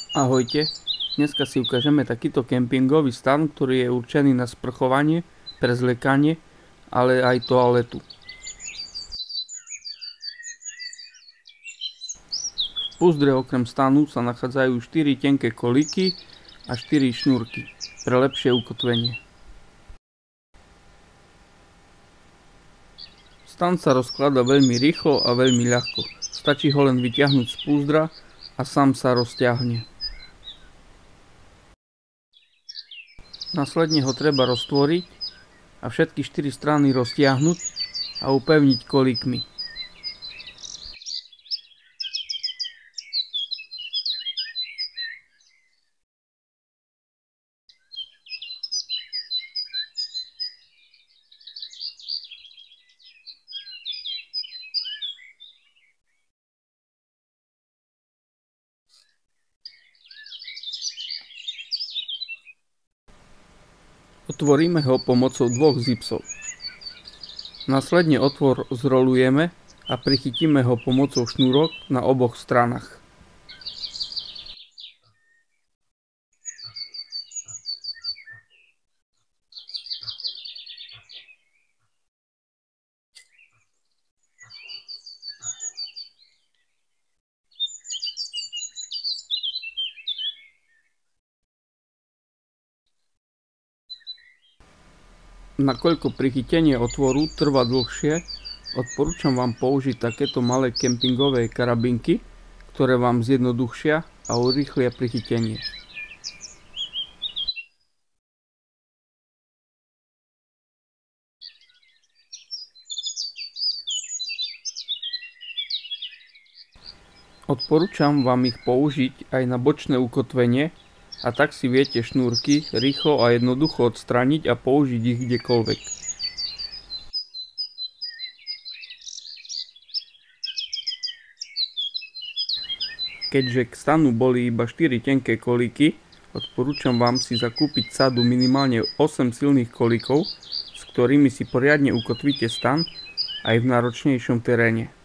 Ahojte, dneska si ukážeme takýto kempingový stan, ktorý je určený na sprchovanie, prezliekanie, ale aj toaletu. V púzdre okrem stanu sa nachádzajú 4 tenké kolíky a 4 šnúrky pre lepšie ukotvenie. Stan sa rozkladá veľmi rýchlo a veľmi ľahko. Stačí ho len vyťahnuť z púzdra a sám sa rozťahne. Následne ho treba roztvoriť a všetky 4 strany roztiahnuť a upevniť kolíkmi. Otvoríme ho pomocou dvoch zipsov. Následne otvor zrolujeme a prichytíme ho pomocou šnúrok na oboch stranách. Nakoľko prichytenie otvoru trvá dlhšie, odporúčam vám použiť takéto malé kempingové karabinky, ktoré vám zjednoduchšia a urýchlia prichytenie. Odporúčam vám ich použiť aj na bočné ukotvenie, a tak si viete šnúrky rýchlo a jednoducho odstrániť a použiť ich kdekoľvek. Keďže k stanu boli iba 4 tenké kolíky, odporúčam vám si zakúpiť sadu minimálne 8 silných kolíkov, s ktorými si poriadne ukotvíte stan aj v náročnejšom teréne.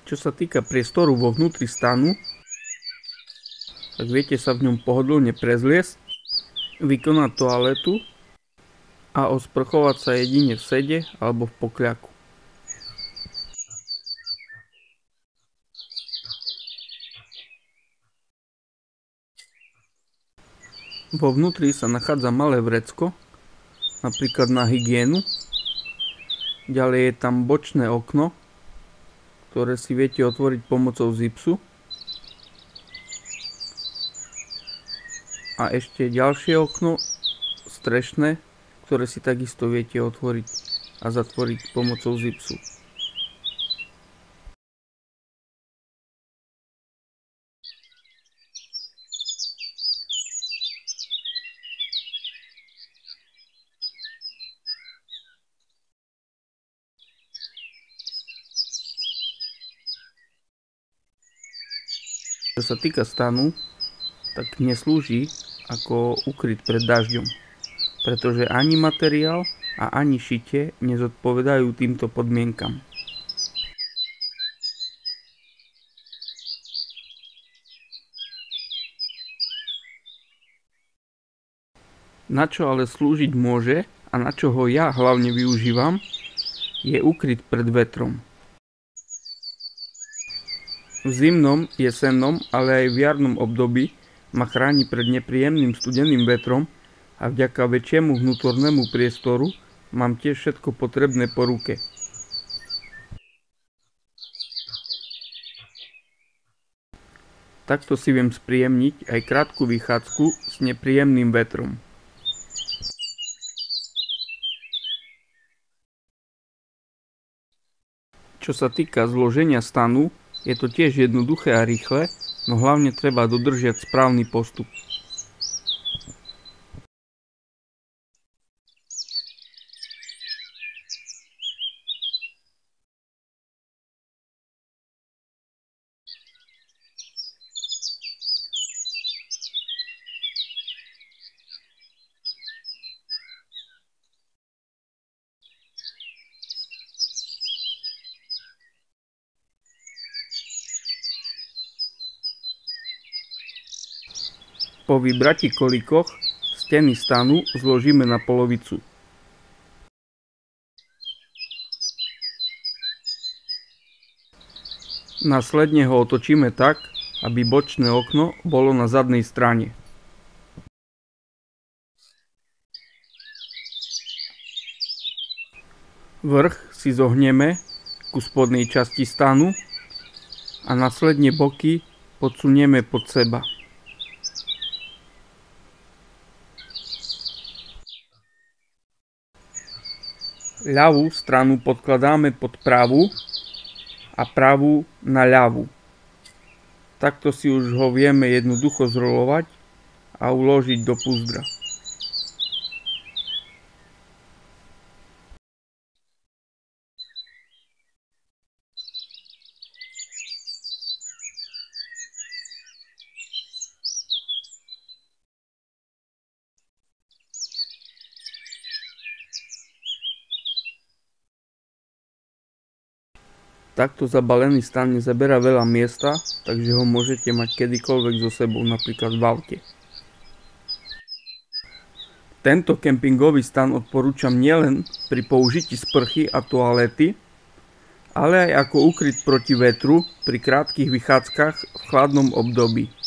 Čo sa týka priestoru vo vnútri stanu, tak viete sa v ňom pohodlne prezliesť, vykonať toaletu a osprchovať sa jedine v sede alebo v pokľaku. Vo vnútri sa nachádza malé vrecko, napríklad na hygienu. Ďalej je tam bočné okno, ktoré si viete otvoriť pomocou zipsu. A ešte ďalšie okno, strešné, ktoré si takisto viete otvoriť a zatvoriť pomocou zipsu. Čo sa týka stanu, tak neslúži ako ukryt pred dažďom, pretože ani materiál a ani šitie nezodpovedajú týmto podmienkam. Na čo ale slúžiť môže a na čo ho ja hlavne využívam, je ukryt pred vetrom. V zimnom, jesennom, ale aj v jarnom období ma chráni pred nepríjemným studeným vetrom a vďaka väčšiemu vnútornému priestoru mám tiež všetko potrebné po ruke. Takto si viem spríjemniť aj krátku vychádzku s nepríjemným vetrom. Čo sa týka zloženia stanu, je to tiež jednoduché a rýchle, no hlavne treba dodržiať správny postup. Po vybrati kolíkoch steny stanu zložíme na polovicu. Následne ho otočíme tak, aby bočné okno bolo na zadnej strane. Vrch si zohneme ku spodnej časti stanu a následne boky podsunieme pod seba. Ľavú stranu podkladáme pod pravú a pravú na ľavú. Takto si už ho vieme jednoducho zrolovať a uložiť do púzdra. Takto zabalený stan nezaberá veľa miesta, takže ho môžete mať kedykoľvek so sebou, napríklad v aute. Tento kempingový stan odporúčam nielen pri použití sprchy a toalety, ale aj ako úkryt proti vetru pri krátkych vychádzkach v chladnom období.